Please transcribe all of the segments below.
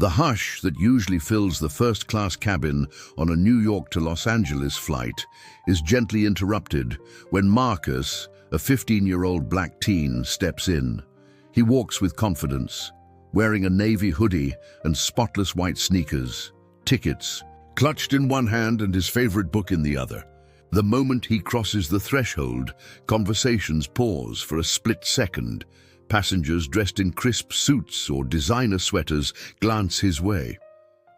The hush that usually fills the first-class cabin on a New York to Los Angeles flight is gently interrupted when Marcus, a 15-year-old black teen, steps in. He walks with confidence, wearing a navy hoodie and spotless white sneakers, tickets clutched in one hand and his favorite book in the other. The moment he crosses the threshold, conversations pause for a split second. Passengers dressed in crisp suits or designer sweaters glance his way.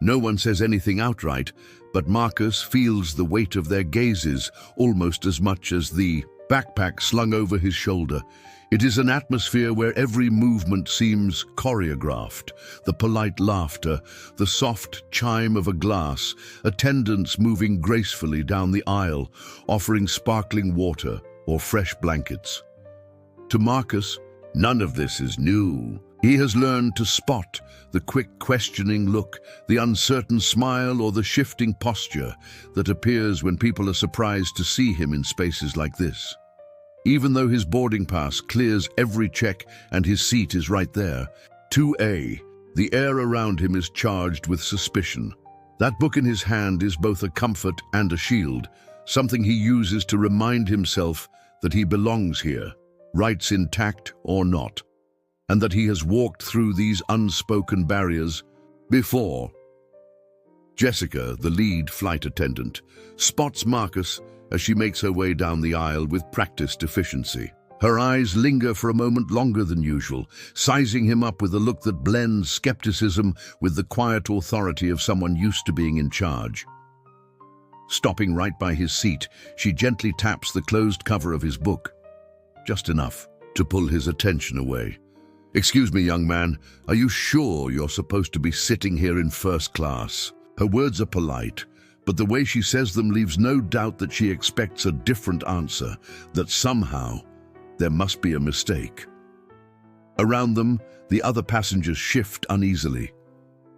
No one says anything outright, but Marcus feels the weight of their gazes almost as much as the backpack slung over his shoulder. It is an atmosphere where every movement seems choreographed. The polite laughter, the soft chime of a glass, attendants moving gracefully down the aisle, offering sparkling water or fresh blankets. To Marcus, none of this is new. He has learned to spot the quick questioning look, the uncertain smile, or the shifting posture that appears when people are surprised to see him in spaces like this. Even though his boarding pass clears every check and his seat is right there, 2A, the air around him is charged with suspicion. That book in his hand is both a comfort and a shield, something he uses to remind himself that he belongs here, rights intact or not, and that he has walked through these unspoken barriers before. Jessica, the lead flight attendant, spots Marcus as she makes her way down the aisle with practiced efficiency. Her eyes linger for a moment longer than usual, sizing him up with a look that blends skepticism with the quiet authority of someone used to being in charge. Stopping right by his seat, she gently taps the closed cover of his book, just enough to pull his attention away. "Excuse me, young man, are you sure you're supposed to be sitting here in first class?" Her words are polite, but the way she says them leaves no doubt that she expects a different answer, that somehow there must be a mistake. Around them, the other passengers shift uneasily.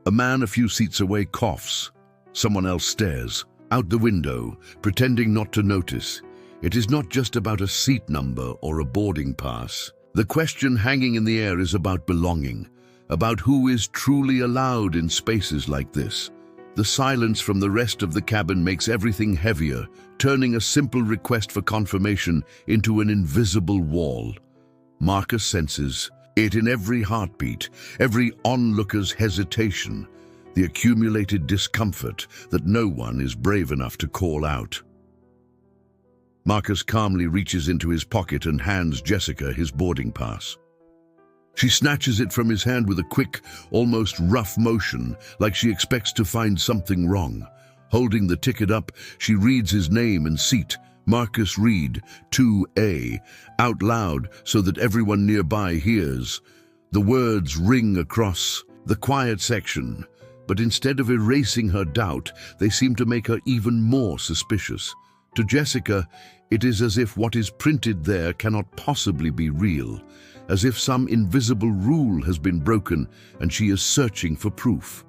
A man a few seats away coughs. Someone else stares out the window, pretending not to notice. It is not just about a seat number or a boarding pass. The question hanging in the air is about belonging, about who is truly allowed in spaces like this. The silence from the rest of the cabin makes everything heavier, turning a simple request for confirmation into an invisible wall. Marcus senses it in every heartbeat, every onlooker's hesitation, the accumulated discomfort that no one is brave enough to call out. Marcus calmly reaches into his pocket and hands Jessica his boarding pass. She snatches it from his hand with a quick, almost rough motion, like she expects to find something wrong. Holding the ticket up, she reads his name and seat, Marcus Reed, 2A, out loud so that everyone nearby hears. The words ring across the quiet section, but instead of erasing her doubt, they seem to make her even more suspicious. To Jessica, it is as if what is printed there cannot possibly be real, as if some invisible rule has been broken and she is searching for proof.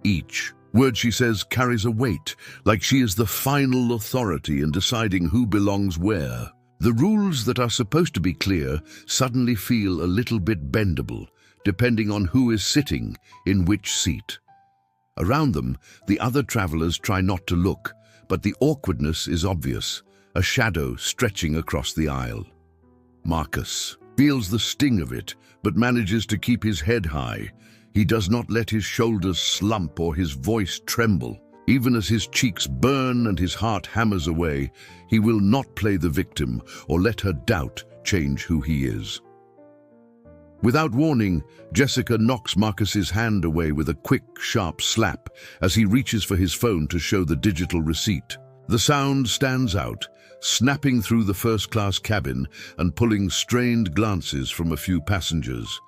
Each word she says carries a weight, like she is the final authority in deciding who belongs where. The rules that are supposed to be clear suddenly feel a little bit bendable, depending on who is sitting in which seat. Around them, the other travelers try not to look, but the awkwardness is obvious, a shadow stretching across the aisle. Marcus feels the sting of it, but manages to keep his head high. He does not let his shoulders slump or his voice tremble. Even as his cheeks burn and his heart hammers away, he will not play the victim or let her doubt change who he is. Without warning, Jessica knocks Marcus's hand away with a quick, sharp slap as he reaches for his phone to show the digital receipt. The sound stands out, snapping through the first-class cabin and pulling strained glances from a few passengers.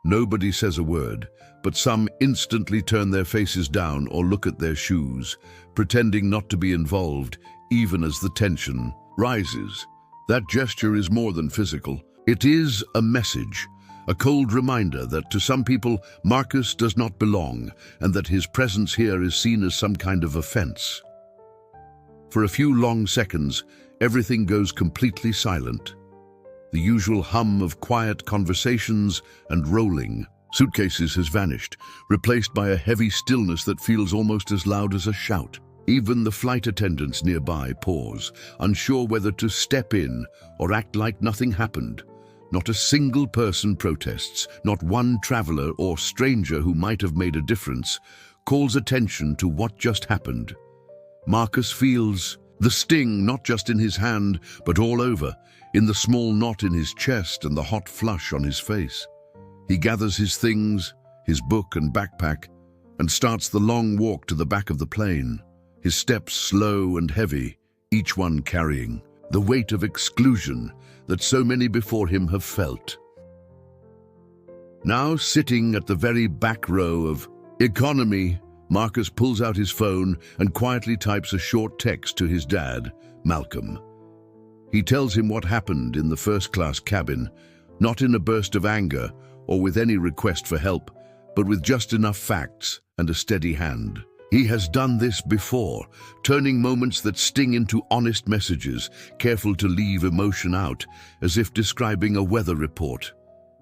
Nobody says a word, but some instantly turn their faces down or look at their shoes, pretending not to be involved, even as the tension rises. That gesture is more than physical. It is a message, a cold reminder that to some people, Marcus does not belong, and that his presence here is seen as some kind of offense. For a few long seconds, everything goes completely silent. The usual hum of quiet conversations and rolling Suitcases has vanished, replaced by a heavy stillness that feels almost as loud as a shout. Even the flight attendants nearby pause, unsure whether to step in or act like nothing happened. Not a single person protests, not one traveler or stranger who might have made a difference calls attention to what just happened. Marcus feels the sting not just in his hand, but all over, in the small knot in his chest and the hot flush on his face. He gathers his things, his book and backpack, and starts the long walk to the back of the plane, his steps slow and heavy, each one carrying the weight of exclusion that so many before him have felt. Now sitting at the very back row of economy, Marcus pulls out his phone and quietly types a short text to his dad, Malcolm. He tells him what happened in the first-class cabin, not in a burst of anger or with any request for help, but with just enough facts and a steady hand. He has done this before, turning moments that sting into honest messages, careful to leave emotion out, as if describing a weather report.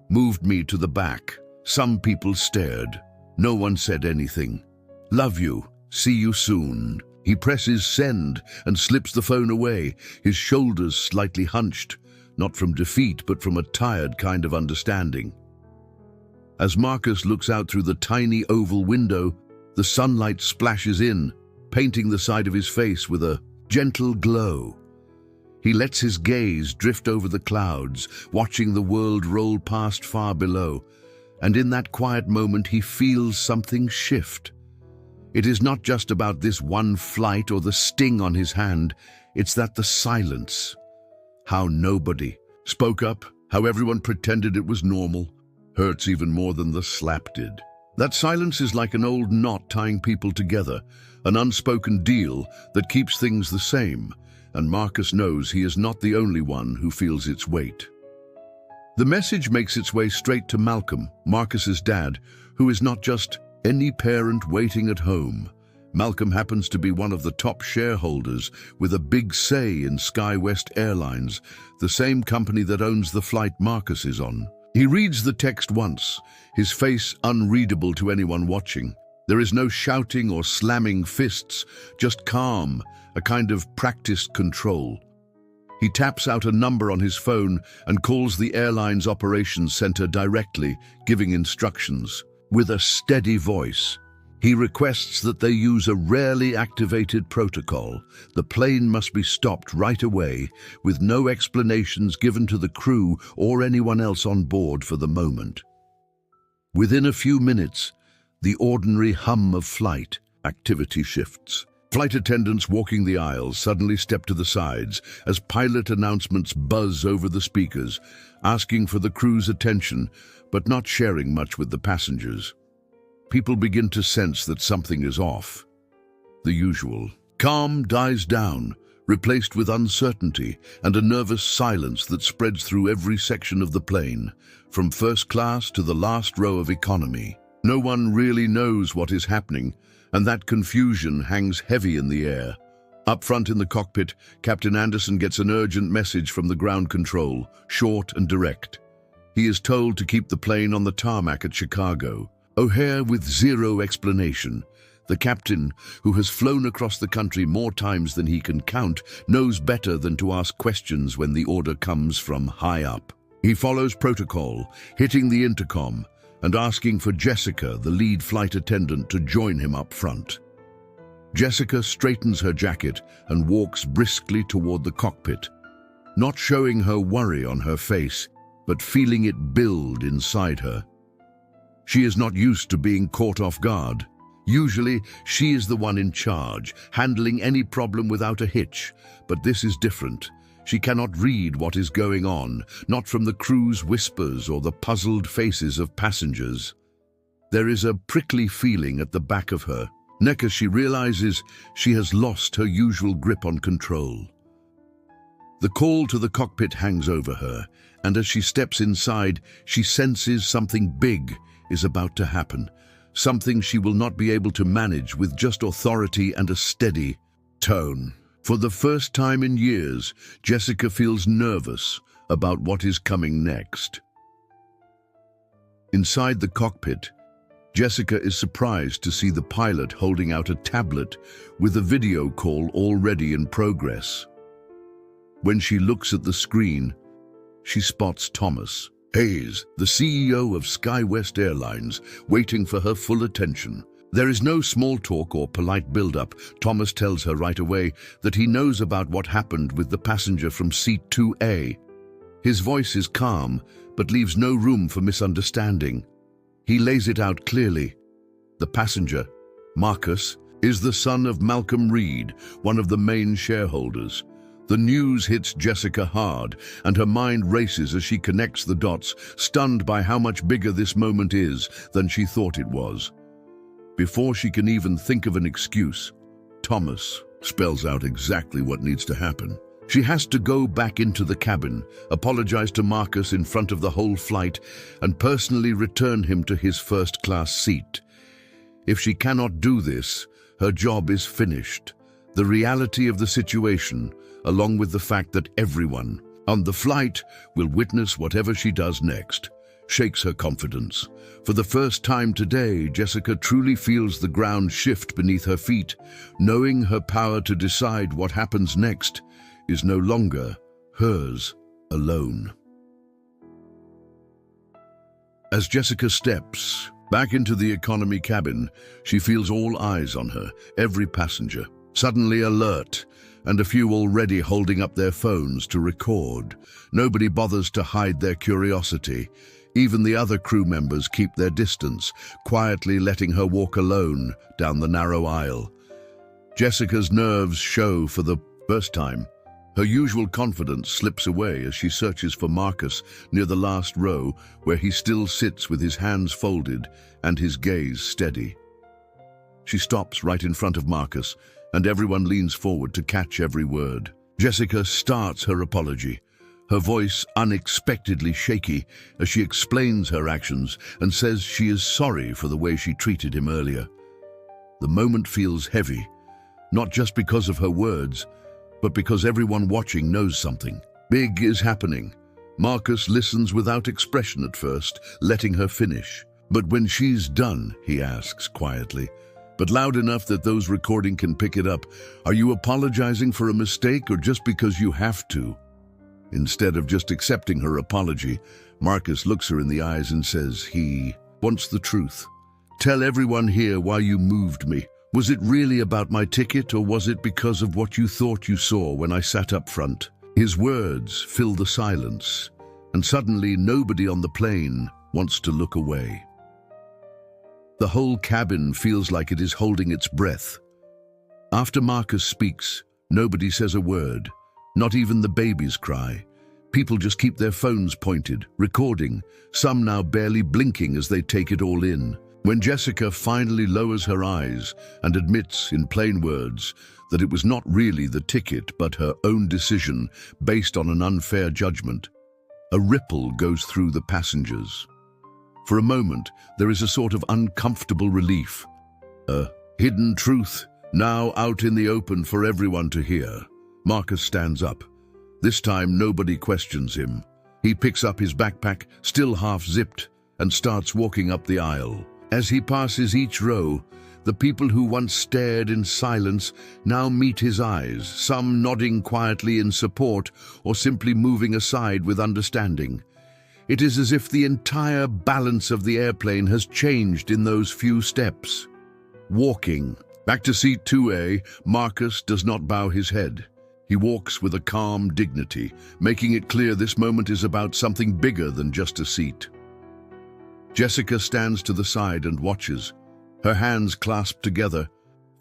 Moved me to the back. Some people stared. No one said anything. Love you. See you soon. He presses send and slips the phone away, his shoulders slightly hunched, not from defeat but from a tired kind of understanding. As Marcus looks out through the tiny oval window, the sunlight splashes in, painting the side of his face with a gentle glow. He lets his gaze drift over the clouds, watching the world roll past far below, and in that quiet moment he feels something shift. It is not just about this one flight or the sting on his hand, it's that the silence. How nobody spoke up, how everyone pretended it was normal, hurts even more than the slap did. That silence is like an old knot tying people together, an unspoken deal that keeps things the same, and Marcus knows he is not the only one who feels its weight. The message makes its way straight to Malcolm, Marcus's dad, who is not just any parent waiting at home. Malcolm happens to be one of the top shareholders with a big say in SkyWest Airlines, the same company that owns the flight Marcus is on. He reads the text once, his face unreadable to anyone watching. There is no shouting or slamming fists, just calm, a kind of practiced control. He taps out a number on his phone and calls the airline's operations center directly, giving instructions. With a steady voice, he requests that they use a rarely activated protocol. The plane must be stopped right away, with no explanations given to the crew or anyone else on board for the moment. Within a few minutes, the ordinary hum of flight activity shifts. Flight attendants walking the aisles suddenly step to the sides as pilot announcements buzz over the speakers, asking for the crew's attention, but not sharing much with the passengers. People begin to sense that something is off. The usual calm dies down, replaced with uncertainty and a nervous silence that spreads through every section of the plane, from first class to the last row of economy. No one really knows what is happening, and that confusion hangs heavy in the air. Up front in the cockpit, Captain Anderson gets an urgent message from the ground control, short and direct. He is told to keep the plane on the tarmac at Chicago. O'Hare with zero explanation. The captain, who has flown across the country more times than he can count, knows better than to ask questions when the order comes from high up. He follows protocol, hitting the intercom and asking for Jessica, the lead flight attendant, to join him up front. Jessica straightens her jacket and walks briskly toward the cockpit, not showing her worry on her face, but feeling it build inside her. She is not used to being caught off guard. Usually, she is the one in charge, handling any problem without a hitch, but this is different. She cannot read what is going on, not from the crew's whispers or the puzzled faces of passengers. There is a prickly feeling at the back of her neck as she realizes she has lost her usual grip on control. The call to the cockpit hangs over her, and as she steps inside, she senses something big is about to happen, something she will not be able to manage with just authority and a steady tone. For the first time in years, Jessica feels nervous about what is coming next. Inside the cockpit, Jessica is surprised to see the pilot holding out a tablet with a video call already in progress. When she looks at the screen, she spots Thomas Hayes, the CEO of SkyWest Airlines, waiting for her full attention. There is no small talk or polite build-up. Thomas tells her right away that he knows about what happened with the passenger from seat 2A. His voice is calm, but leaves no room for misunderstanding. He lays it out clearly. The passenger, Marcus, is the son of Malcolm Reed, one of the main shareholders. The news hits Jessica hard, and her mind races as she connects the dots, stunned by how much bigger this moment is than she thought it was. Before she can even think of an excuse, Thomas spells out exactly what needs to happen. She has to go back into the cabin, apologize to Marcus in front of the whole flight, and personally return him to his first-class seat. If she cannot do this, her job is finished. The reality of the situation, along with the fact that everyone on the flight will witness whatever she does next, shakes her confidence. For the first time today, Jessica truly feels the ground shift beneath her feet, knowing her power to decide what happens next is no longer hers alone. As Jessica steps back into the economy cabin, she feels all eyes on her, every passenger suddenly alert, and a few already holding up their phones to record. Nobody bothers to hide their curiosity. Even the other crew members keep their distance, quietly letting her walk alone down the narrow aisle. Jessica's nerves show for the first time. Her usual confidence slips away as she searches for Marcus near the last row, where he still sits with his hands folded and his gaze steady. She stops right in front of Marcus, and everyone leans forward to catch every word. Jessica starts her apology, her voice unexpectedly shaky as she explains her actions and says she is sorry for the way she treated him earlier. The moment feels heavy, not just because of her words, but because everyone watching knows something big is happening. Marcus listens without expression at first, letting her finish. But when she's done, he asks quietly, but loud enough that those recording can pick it up, "Are you apologizing for a mistake or just because you have to?" Instead of just accepting her apology, Marcus looks her in the eyes and says he wants the truth. "Tell everyone here why you moved me. Was it really about my ticket, or was it because of what you thought you saw when I sat up front?" His words fill the silence, and suddenly nobody on the plane wants to look away. The whole cabin feels like it is holding its breath. After Marcus speaks, nobody says a word, not even the babies cry. People just keep their phones pointed, recording, some now barely blinking as they take it all in. When Jessica finally lowers her eyes and admits in plain words that it was not really the ticket but her own decision based on an unfair judgment, a ripple goes through the passengers. For a moment, there is a sort of uncomfortable relief. A hidden truth, now out in the open for everyone to hear. Marcus stands up. This time, nobody questions him. He picks up his backpack, still half-zipped, and starts walking up the aisle. As he passes each row, the people who once stared in silence now meet his eyes, some nodding quietly in support or simply moving aside with understanding. It is as if the entire balance of the airplane has changed in those few steps. Walking back to seat 2A, Marcus does not bow his head. He walks with a calm dignity, making it clear this moment is about something bigger than just a seat. Jessica stands to the side and watches, her hands clasped together,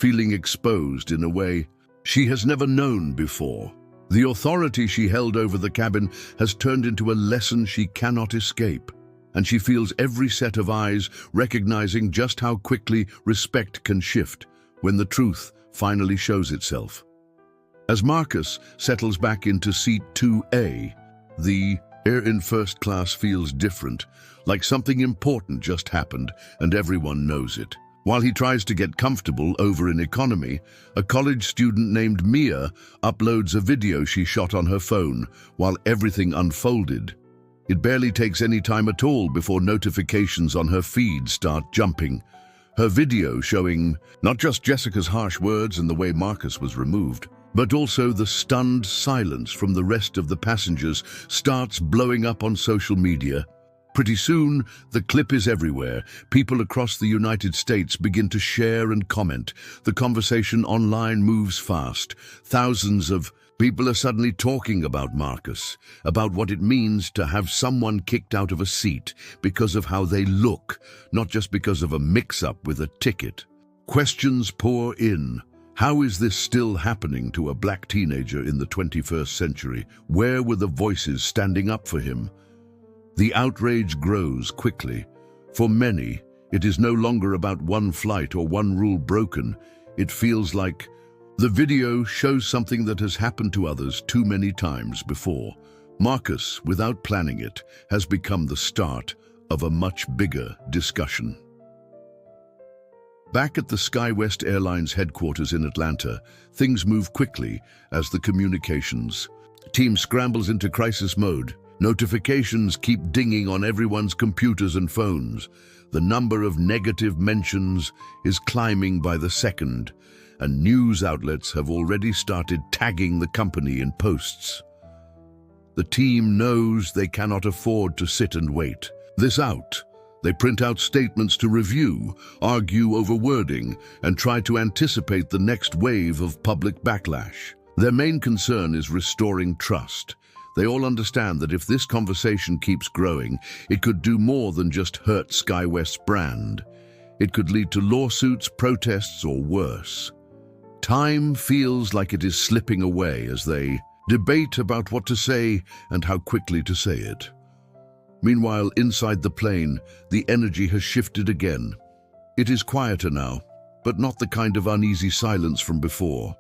feeling exposed in a way she has never known before. The authority she held over the cabin has turned into a lesson she cannot escape, and she feels every set of eyes recognizing just how quickly respect can shift when the truth finally shows itself. As Marcus settles back into seat 2A, the air in first class feels different, like something important just happened and everyone knows it. While he tries to get comfortable over in economy, a college student named Mia uploads a video she shot on her phone while everything unfolded. It barely takes any time at all before notifications on her feed start jumping. Her video showing not just Jessica's harsh words and the way Marcus was removed, but also the stunned silence from the rest of the passengers starts blowing up on social media. Pretty soon, the clip is everywhere. People across the United States begin to share and comment. The conversation online moves fast. Thousands of people are suddenly talking about Marcus, about what it means to have someone kicked out of a seat because of how they look, not just because of a mix-up with a ticket. Questions pour in. How is this still happening to a black teenager in the 21st century? Where were the voices standing up for him? The outrage grows quickly. For many, it is no longer about one flight or one rule broken. It feels like the video shows something that has happened to others too many times before. Marcus, without planning it, has become the start of a much bigger discussion. Back at the SkyWest Airlines headquarters in Atlanta, things move quickly as the communications team scrambles into crisis mode. Notifications keep dinging on everyone's computers and phones. The number of negative mentions is climbing by the second, and news outlets have already started tagging the company in posts. The team knows they cannot afford to sit and wait this out. They print out statements to review, argue over wording, and try to anticipate the next wave of public backlash. Their main concern is restoring trust. They all understand that if this conversation keeps growing, it could do more than just hurt SkyWest's brand. It could lead to lawsuits, protests, or worse. Time feels like it is slipping away as they debate about what to say and how quickly to say it. Meanwhile, inside the plane, the energy has shifted again. It is quieter now, but not the kind of uneasy silence from before.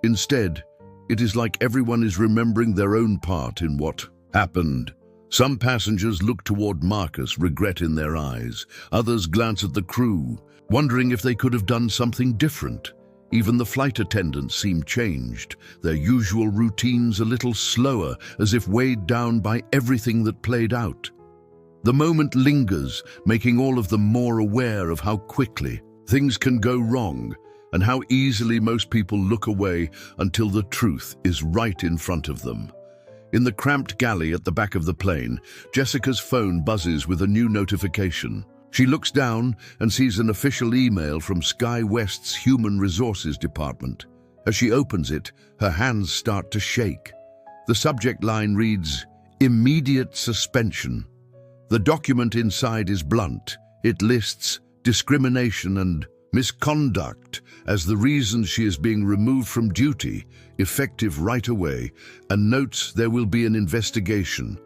Instead, it is like everyone is remembering their own part in what happened. Some passengers look toward Marcus, regret in their eyes. Others glance at the crew, wondering if they could have done something different. Even the flight attendants seem changed, their usual routines a little slower, as if weighed down by everything that played out. The moment lingers, making all of them more aware of how quickly things can go wrong, and how easily most people look away until the truth is right in front of them. In the cramped galley at the back of the plane, Jessica's phone buzzes with a new notification. She looks down and sees an official email from SkyWest's Human Resources Department. As she opens it, her hands start to shake. The subject line reads, "Immediate suspension." The document inside is blunt. It lists discrimination and misconduct as the reasons she is being removed from duty, effective right away, and notes there will be an investigation.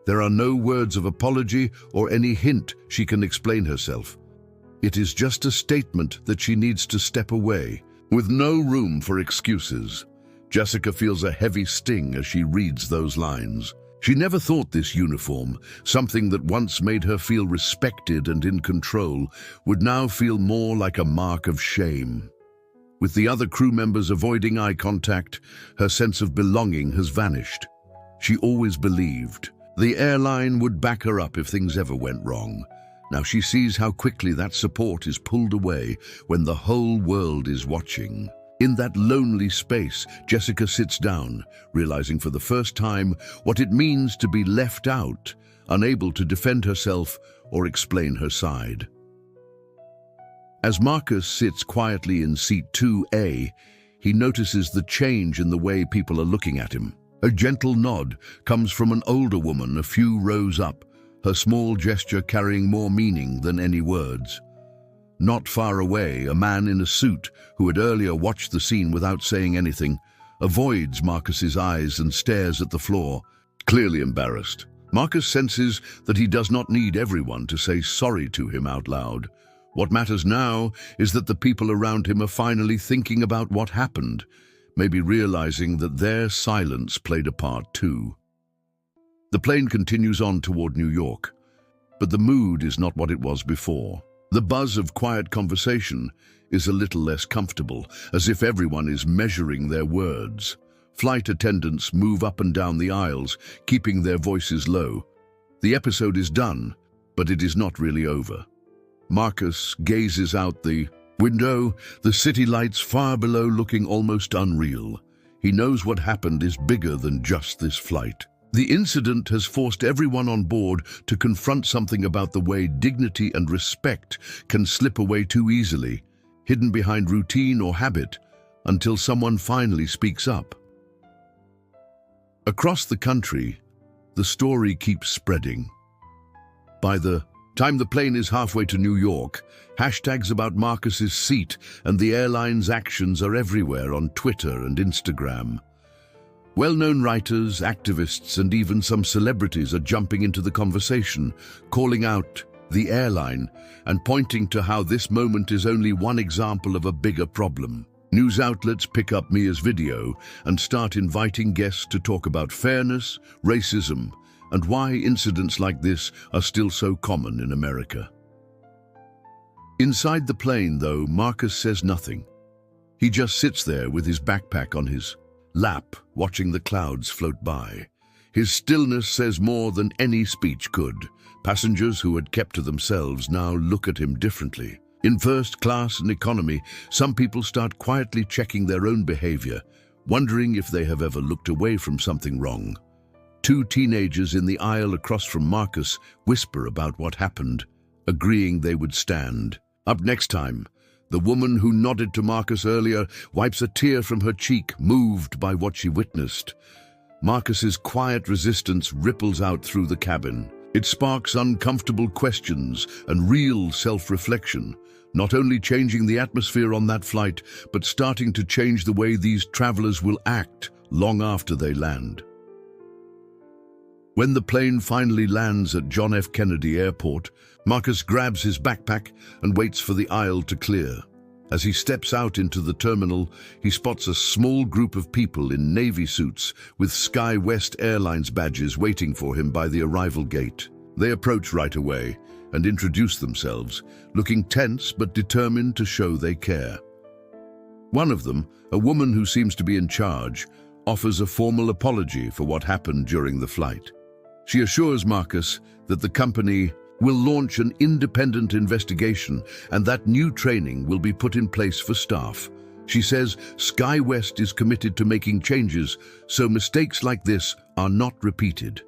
There are no words of apology or any hint she can explain herself. It is just a statement that she needs to step away, with no room for excuses. Jessica feels a heavy sting as she reads those lines. She never thought this uniform, something that once made her feel respected and in control, would now feel more like a mark of shame. With the other crew members avoiding eye contact, her sense of belonging has vanished. She always believed the airline would back her up if things ever went wrong. Now she sees how quickly that support is pulled away when the whole world is watching. In that lonely space, Jessica sits down, realizing for the first time what it means to be left out, unable to defend herself or explain her side. As Marcus sits quietly in seat 2A, he notices the change in the way people are looking at him. A gentle nod comes from an older woman a few rows up, her small gesture carrying more meaning than any words. Not far away, a man in a suit, who had earlier watched the scene without saying anything, avoids Marcus's eyes and stares at the floor, clearly embarrassed. Marcus senses that he does not need everyone to say sorry to him out loud. What matters now is that the people around him are finally thinking about what happened, maybe realizing that their silence played a part too. The plane continues on toward New York, but the mood is not what it was before. The buzz of quiet conversation is a little less comfortable, as if everyone is measuring their words. Flight attendants move up and down the aisles, keeping their voices low. The episode is done, but it is not really over. Marcus gazes out the window, the city lights far below looking almost unreal. He knows what happened is bigger than just this flight. The incident has forced everyone on board to confront something about the way dignity and respect can slip away too easily, hidden behind routine or habit, until someone finally speaks up. Across the country, the story keeps spreading. By the time the plane is halfway to New York, hashtags about Marcus's seat and the airline's actions are everywhere on Twitter and Instagram. Well-known writers, activists, and even some celebrities are jumping into the conversation, calling out the airline and pointing to how this moment is only one example of a bigger problem. News outlets pick up Mia's video and start inviting guests to talk about fairness, racism, and why incidents like this are still so common in America. Inside the plane, though, Marcus says nothing. He just sits there with his backpack on his lap, watching the clouds float by. His stillness says more than any speech could. Passengers who had kept to themselves now look at him differently. In first class and economy, some people start quietly checking their own behavior, wondering if they have ever looked away from something wrong. Two teenagers in the aisle across from Marcus whisper about what happened, agreeing they would stand. Up next time, the woman who nodded to Marcus earlier wipes a tear from her cheek, moved by what she witnessed. Marcus's quiet resistance ripples out through the cabin. It sparks uncomfortable questions and real self-reflection, not only changing the atmosphere on that flight, but starting to change the way these travelers will act long after they land. When the plane finally lands at John F. Kennedy Airport, Marcus grabs his backpack and waits for the aisle to clear. As he steps out into the terminal, he spots a small group of people in navy suits with SkyWest Airlines badges waiting for him by the arrival gate. They approach right away and introduce themselves, looking tense but determined to show they care. One of them, a woman who seems to be in charge, offers a formal apology for what happened during the flight. She assures Marcus that the company will launch an independent investigation and that new training will be put in place for staff. She says SkyWest is committed to making changes so mistakes like this are not repeated.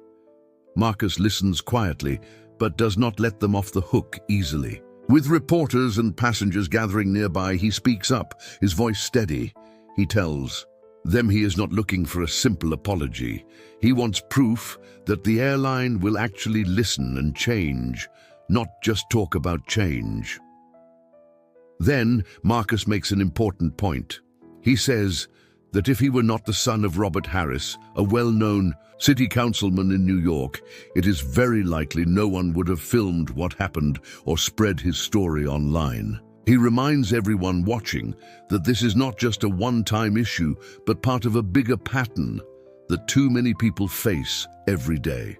Marcus listens quietly, but does not let them off the hook easily. With reporters and passengers gathering nearby, he speaks up, his voice steady. He tells them he is not looking for a simple apology. He wants proof that the airline will actually listen and change, not just talk about change. Then Marcus makes an important point. He says that if he were not the son of Robert Harris, a well-known city councilman in New York, it is very likely no one would have filmed what happened or spread his story online. He reminds everyone watching that this is not just a one-time issue, but part of a bigger pattern that too many people face every day.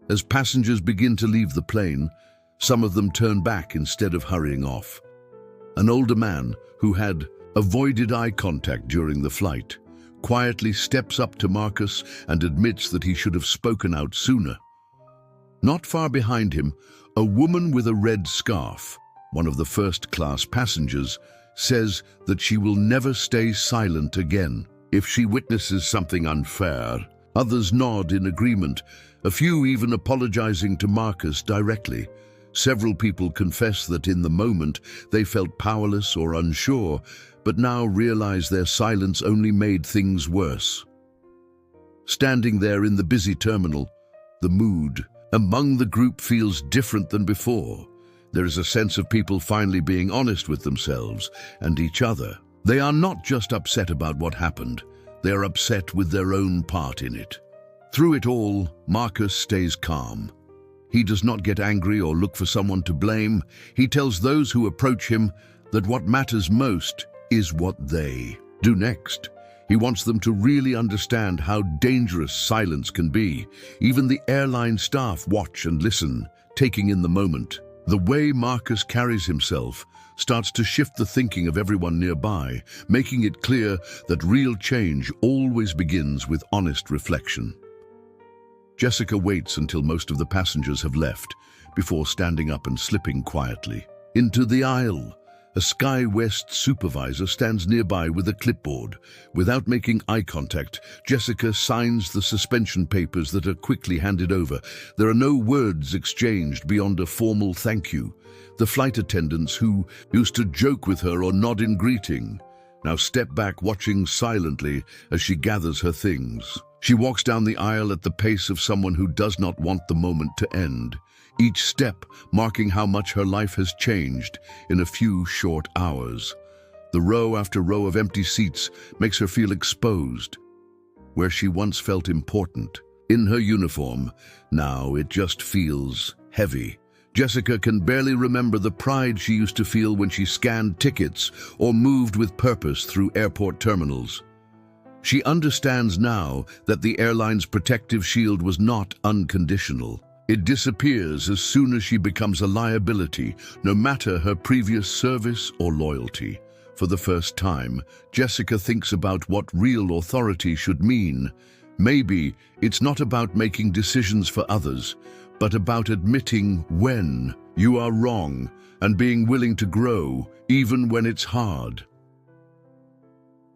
As passengers begin to leave the plane, some of them turn back instead of hurrying off. An older man who had avoided eye contact during the flight quietly steps up to Marcus and admits that he should have spoken out sooner. Not far behind him, a woman with a red scarf, one of the first-class passengers, says that she will never stay silent again if she witnesses something unfair. Others nod in agreement, a few even apologizing to Marcus directly. Several people confess that in the moment they felt powerless or unsure, but now realize their silence only made things worse. Standing there in the busy terminal, the mood among the group feels different than before. There is a sense of people finally being honest with themselves and each other. They are not just upset about what happened, they are upset with their own part in it. Through it all, Marcus stays calm. He does not get angry or look for someone to blame. He tells those who approach him that what matters most is what they do next. He wants them to really understand how dangerous silence can be. Even the airline staff watch and listen, taking in the moment. The way Marcus carries himself starts to shift the thinking of everyone nearby, making it clear that real change always begins with honest reflection. Jessica waits until most of the passengers have left before standing up and slipping quietly into the aisle. A Sky West supervisor stands nearby with a clipboard. Without making eye contact, Jessica signs the suspension papers that are quickly handed over. There are no words exchanged beyond a formal thank you. The flight attendants who used to joke with her or nod in greeting now step back, watching silently as she gathers her things. She walks down the aisle at the pace of someone who does not want the moment to end, each step marking how much her life has changed in a few short hours. The row after row of empty seats makes her feel exposed, where she once felt important. In her uniform, now it just feels heavy. Jessica can barely remember the pride she used to feel when she scanned tickets or moved with purpose through airport terminals. She understands now that the airline's protective shield was not unconditional. It disappears as soon as she becomes a liability, no matter her previous service or loyalty. For the first time, Jessica thinks about what real authority should mean. Maybe it's not about making decisions for others, but about admitting when you are wrong and being willing to grow, even when it's hard.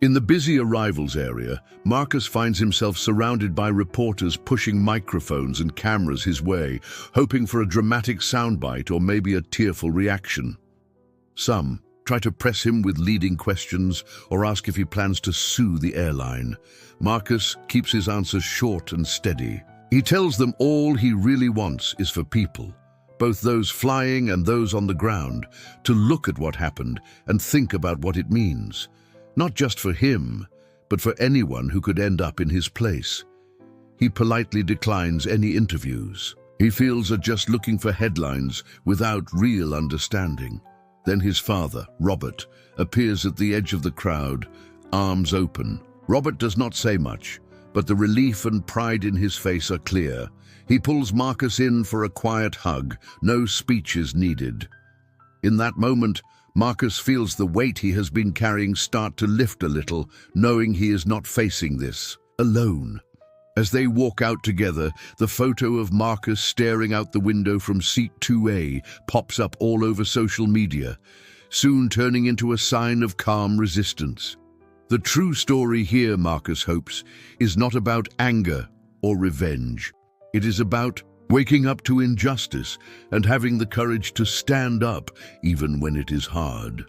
In the busy arrivals area, Marcus finds himself surrounded by reporters pushing microphones and cameras his way, hoping for a dramatic soundbite or maybe a tearful reaction. Some try to press him with leading questions or ask if he plans to sue the airline. Marcus keeps his answers short and steady. He tells them all he really wants is for people, both those flying and those on the ground, to look at what happened and think about what it means. Not just for him, but for anyone who could end up in his place. He politely declines any interviews he feels are just looking for headlines without real understanding. Then his father, Robert, appears at the edge of the crowd, arms open. Robert does not say much, but the relief and pride in his face are clear. He pulls Marcus in for a quiet hug. No speech is needed. In that moment, Marcus feels the weight he has been carrying start to lift a little, knowing he is not facing this alone. As they walk out together, the photo of Marcus staring out the window from seat 2A pops up all over social media, soon turning into a sign of calm resistance. The true story here, Marcus hopes, is not about anger or revenge. It is about waking up to injustice and having the courage to stand up even when it is hard.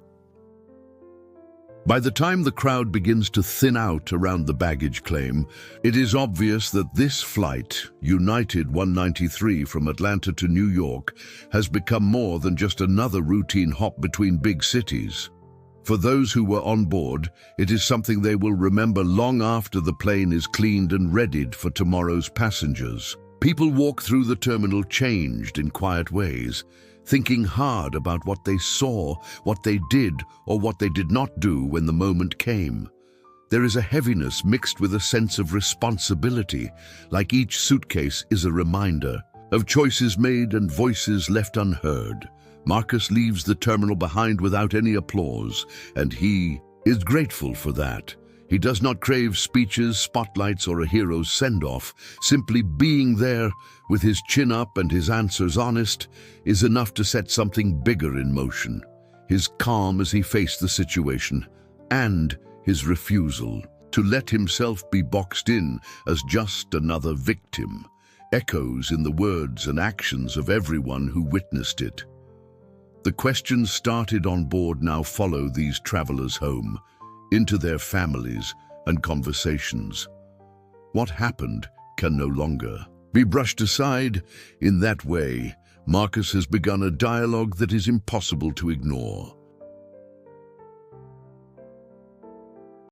By the time the crowd begins to thin out around the baggage claim, it is obvious that this flight, United 193 from Atlanta to New York, has become more than just another routine hop between big cities. For those who were on board, it is something they will remember long after the plane is cleaned and readied for tomorrow's passengers. People walk through the terminal changed in quiet ways, thinking hard about what they saw, what they did, or what they did not do when the moment came. There is a heaviness mixed with a sense of responsibility, like each suitcase is a reminder of choices made and voices left unheard. Marcus leaves the terminal behind without any applause, and he is grateful for that. He does not crave speeches, spotlights, or a hero's send-off. Simply being there, with his chin up and his answers honest, is enough to set something bigger in motion. His calm as he faced the situation, and his refusal to let himself be boxed in as just another victim, echoes in the words and actions of everyone who witnessed it. The questions started on board now follow these travelers home, into their families and conversations. What happened can no longer be brushed aside. In that way, Marcus has begun a dialogue that is impossible to ignore.